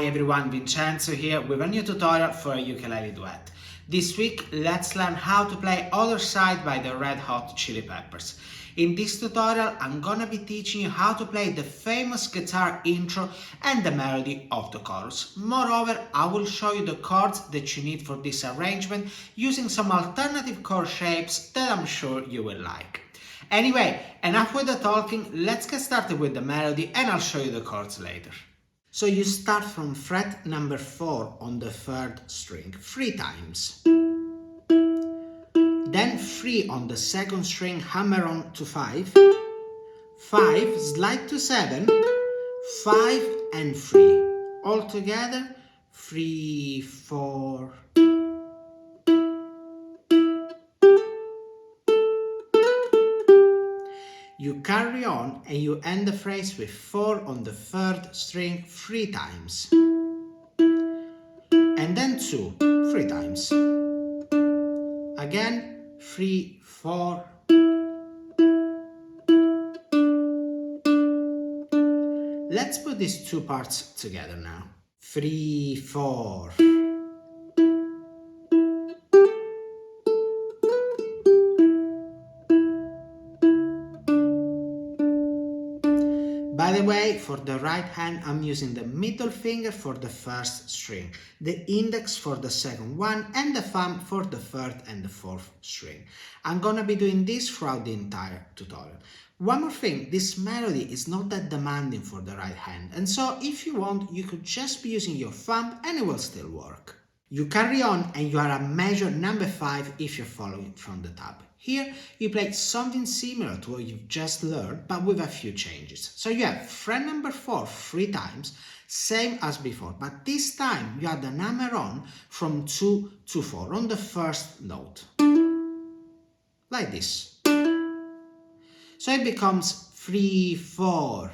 Hi everyone, Vincenzo here with a new tutorial for a ukulele duet. This week, let's learn how to play Other Side by the Red Hot Chili Peppers. In this tutorial, I'm gonna be teaching you how to play the famous guitar intro and the melody of the chorus. Moreover, I will show you the chords that you need for this arrangement using some alternative chord shapes that I'm sure you will like. Anyway, enough with the talking, let's get started with the melody and I'll show you the chords later. So you start from fret number 4 on the 3rd string 3 times. Then 3 on the 2nd string, hammer on to 5. 5, slide to 7, 5 and 3. All together, 3, 4. You carry on and you end the phrase with 4 on the 3rd string 3 times. And then 2, 3 times. Again, 3, 4. Let's put these two parts together now. 3, 4. By the way, for the right hand, I'm using the middle finger for the 1st string, the index for the 2nd one, and the thumb for the 3rd and the 4th string. I'm gonna be doing this throughout the entire tutorial. One more thing, this melody is not that demanding for the right hand, and so if you want, you could just be using your thumb and it will still work. You carry on and you are at measure number 5 if you're following from the tab. Here you play something similar to what you've just learned but with a few changes. So you have fret number 4 3 times, same as before, but this time you add an hammer on from 2 to 4 on the 1st note. Like this. So it becomes 3, 4.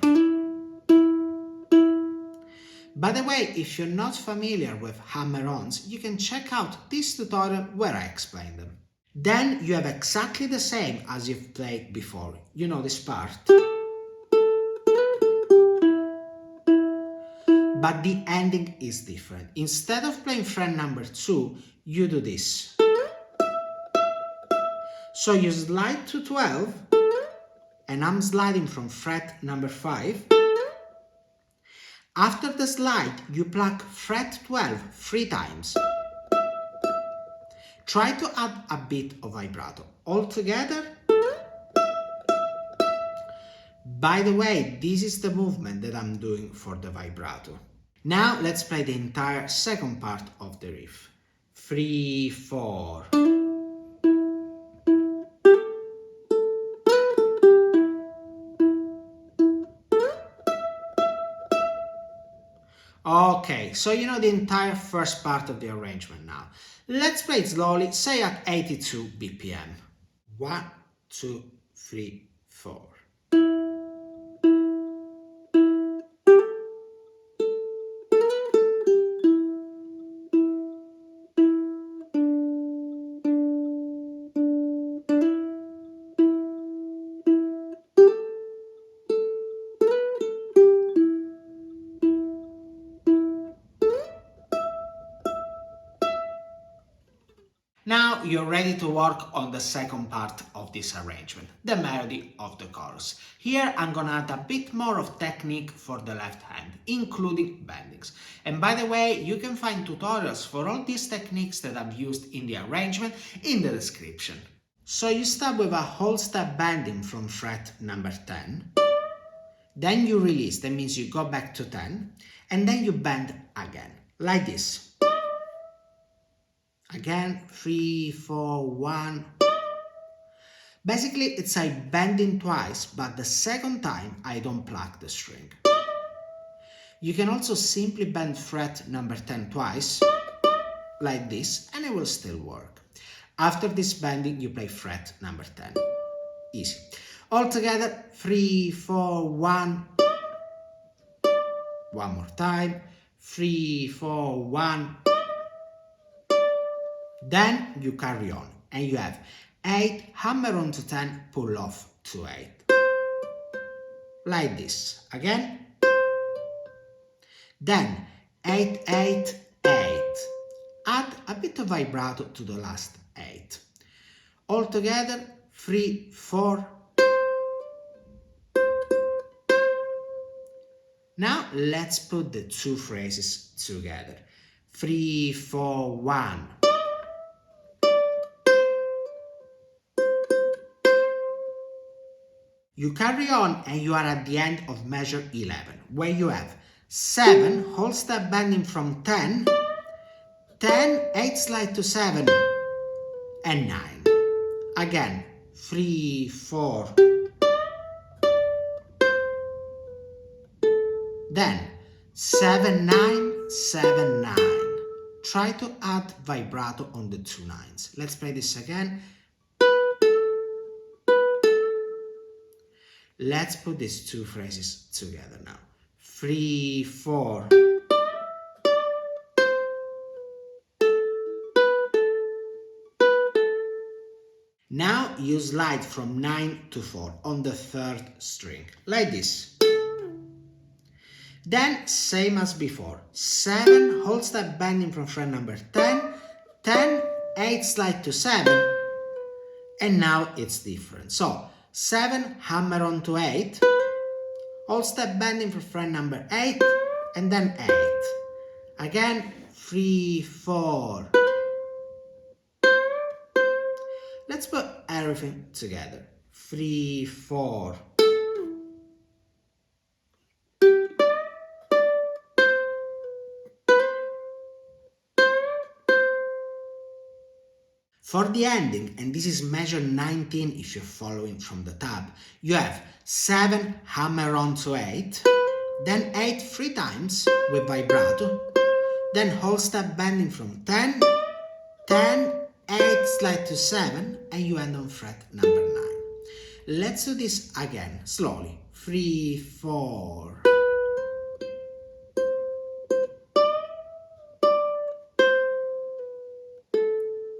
By the way, if you're not familiar with hammer-ons, you can check out this tutorial where I explain them. Then you have exactly the same as you've played before. You know this part? But the ending is different. Instead of playing fret number 2, you do this. So you slide to 12, and I'm sliding from fret number 5. After the slide, you pluck fret 12 3 times. Try to add a bit of vibrato. All together. By the way, this is the movement that I'm doing for the vibrato. Now let's play the entire second part of the riff. 3, 4. Okay, so you know the entire first part of the arrangement now. Let's play it slowly, say at 82 BPM. 1, 2, 3, 4. Now you're ready to work on the second part of this arrangement, the melody of the chorus. Here I'm gonna add a bit more of technique for the left hand, including bendings. And by the way, you can find tutorials for all these techniques that I've used in the arrangement in the description. So you start with a whole step bending from fret number 10. Then you release, that means you go back to 10, and then you bend again, like this. Again, 3, 4, 1. Basically, it's like bending twice, but the second time I don't pluck the string. You can also simply bend fret number 10 twice, like this, and it will still work. After this bending, you play fret number 10. Easy. All together, 3, 4, 1. One more time. 3, 4, 1. Then you carry on and you have 8, hammer on to 10, pull off to 8. Like this. Again. Then 8, 8, 8. Add a bit of vibrato to the last 8. All together, 3, 4. Now let's put the two phrases together. 3, 4, 1. You carry on and you are at the end of measure 11, where you have 7 whole step bending from 10, 10, 8 slide to 7, and 9. Again, 3, 4. Then 7, 9, 7, 9. Try to add vibrato on the two nines. Let's play this again. Let's put these two phrases together now. 3, 4. Now you slide from 9 to 4 on the third string, like this. Then, same as before, 7 whole step bending from fret number 10, 10, 8 slide to 7, and now it's different. So, 7 hammer on to 8, whole step bending from fret number 8, and then 8. Again, 3, 4. Let's put everything together. 3, 4. For the ending, and this is measure 19 if you're following from the tab, you have 7 hammer on to 8, then 8 3 times with vibrato, then whole step bending from 10, 10, 8 slide to 7, and you end on fret number 9. Let's do this again, slowly. 3, 4.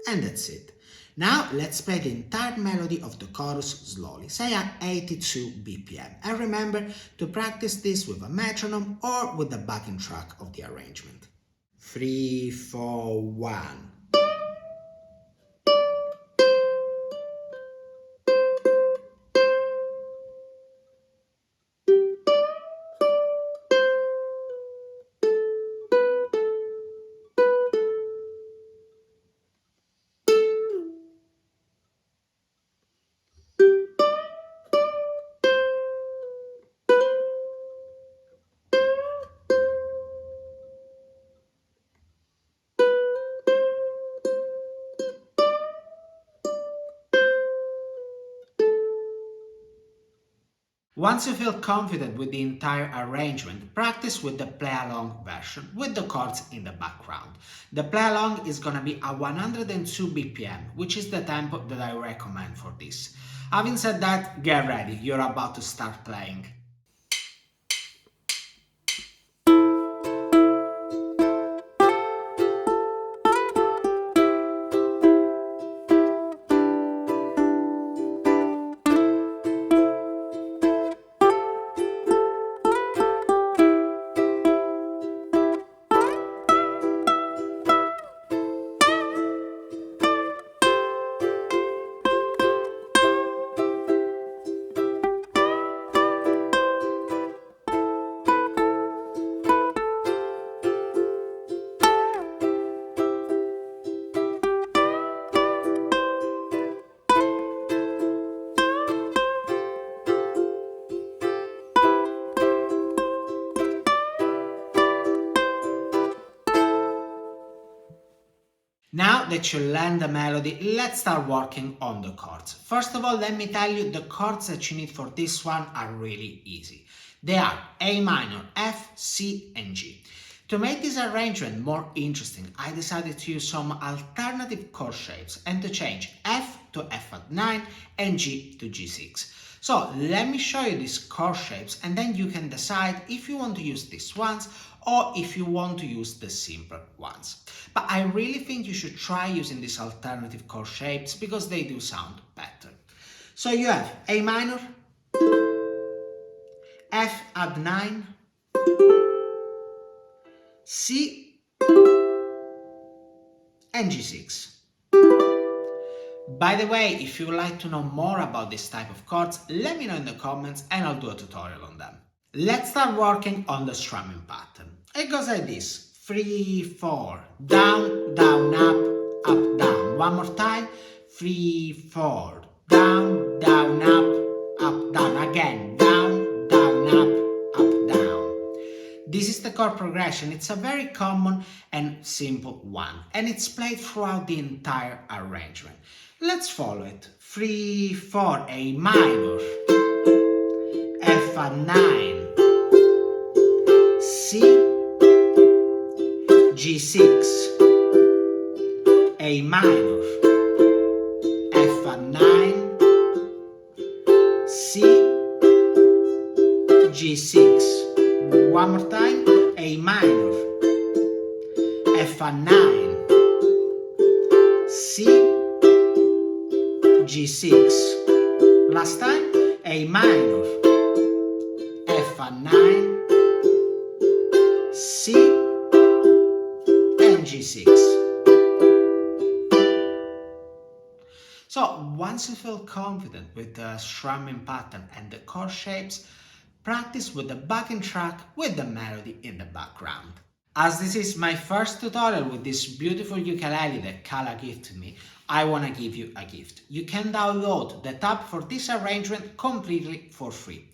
And that's it. Now let's play the entire melody of the chorus slowly, say at 82 BPM. And remember to practice this with a metronome or with the backing track of the arrangement. 3, 4, 1. Once you feel confident with the entire arrangement, practice with the play-along version with the chords in the background. The play-along is gonna be at 102 BPM, which is the tempo that I recommend for this. Having said that, get ready, you're about to start playing. Now that you learned the melody, let's start working on the chords. First of all, let me tell you the chords that you need for this one are really easy. They are A minor, F, C, and G. To make this arrangement more interesting, I decided to use some alternative chord shapes and to change F to F flat 9 and G to G6. So let me show you these chord shapes and then you can decide if you want to use these ones or if you want to use the simple ones. But I really think you should try using these alternative chord shapes because they do sound better. So you have A minor, F add 9, C, and G6. By the way, if you would like to know more about this type of chords, let me know in the comments and I'll do a tutorial on them. Let's start working on the strumming pattern. It goes like this: 3, 4, down, down, up, down. One more time: 3, 4, down, down, up, down. Again, down, down, up, down. This is the chord progression. It's a very common and simple one, and it's played throughout the entire arrangement. Let's follow it. 3, 4, A minor, F9, C, G6, A minor, F9, C, G6. One more time: A minor, F9, C, G6. Last time: A minor, F9, C, and G6. So once you feel confident with the strumming pattern and the chord shapes, practice with the backing track with the melody in the background. As this is my first tutorial with this beautiful ukulele that Kala gifted me, I want to give you a gift. You can download the tab for this arrangement completely for free.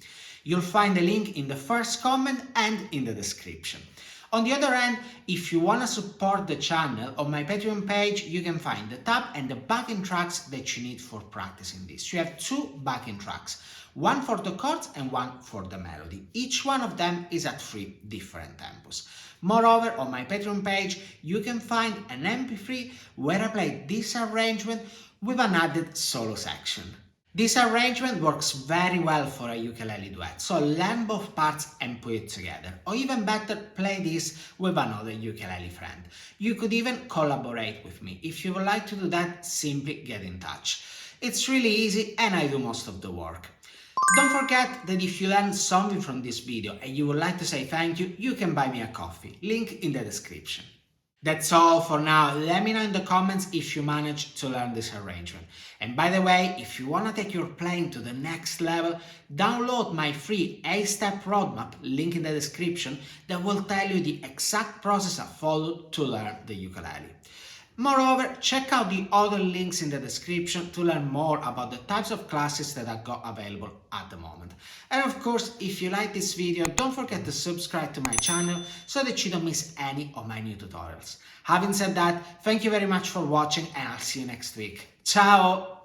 You'll find the link in the first comment and in the description. On the other hand, if you want to support the channel, on my Patreon page you can find the tab and the backing tracks that you need for practicing this. You have 2 backing tracks, one for the chords and one for the melody. Each one of them is at 3 different tempos. Moreover, on my Patreon page you can find an MP3 where I play this arrangement with an added solo section. This arrangement works very well for a ukulele duet, so learn both parts and put it together. Or even better, play this with another ukulele friend. You could even collaborate with me. If you would like to do that, simply get in touch. It's really easy and I do most of the work. Don't forget that if you learned something from this video and you would like to say thank you, you can buy me a coffee. Link in the description. That's all for now. Let me know in the comments if you managed to learn this arrangement. And by the way, if you want to take your playing to the next level, download my free 8-step roadmap, link in the description, that will tell you the exact process I followed to learn the ukulele. Moreover, check out the other links in the description to learn more about the types of classes that I've got available at the moment. And of course, if you like this video, don't forget to subscribe to my channel so that you don't miss any of my new tutorials. Having said that, thank you very much for watching and I'll see you next week. Ciao!